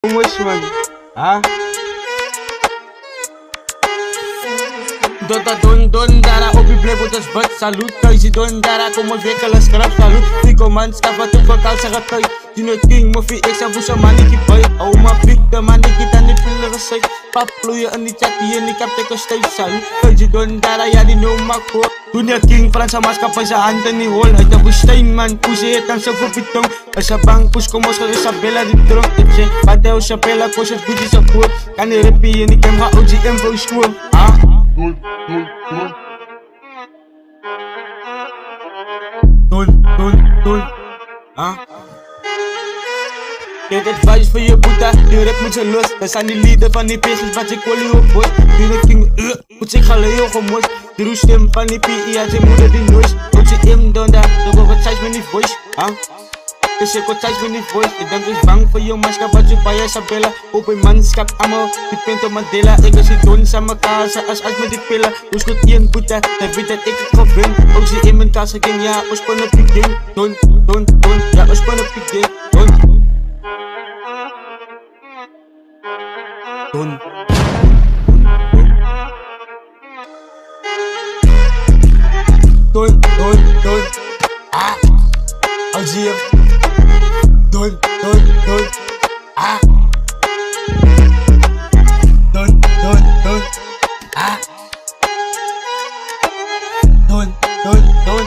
¿Cómo es, man? ¿Ah? Don dara, op je blijf op de spot, salut. Thuis je don dara, kom op wikkelen, scrap, salut. Fico man, stap wat op elkaar, zeg het thuis. Die no king, moffie, ik zeg voor zo'n man, ik boy. Oh my big, de man, ik get aan die pillen gezegd. Pap, vloeien in die chat, die en ik heb teken steeds, salut. Thuis je don dara, ja die no mak hoor. Toen je king, Franse maatschappij, zijn hand in die hol. Uit de woestijn, man, poes je het aan zo voor pitong. Als je bang, poes, kom ons, Isabella die dronk. Ik zeg, Mateo, Isabella, koos het goed, is op hoor. Kan die rippie en ik heb haar OG info school. Ah? Don. Ah? Kijk advice voor je boeta, die rap moet je los. Dat zijn die lieden van die pezels wat ik wil op boy. Die de king, moet ik gaan heel gemos. Die roestem van die PI, had je moeder die noise. Moet je im dan daar, dan wat size met die voice. Ah? Dus ik wat size met die voice. Ik denk dus bang voor je masker, wat je bij je Isabella. Op een manschap, allemaal, die pint op Mandela. Ik was die don samen kaas, als met die pillen. Dus goed één boete, dan weet dat ik het gewin. Ook zie in mijn kaas, ging ja, ons kon op die game. Don, ja, ons kon op die game. Don. Ah, al zie je. Don. Ah. Don. Ah. Don.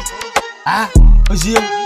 Ah, al zie je.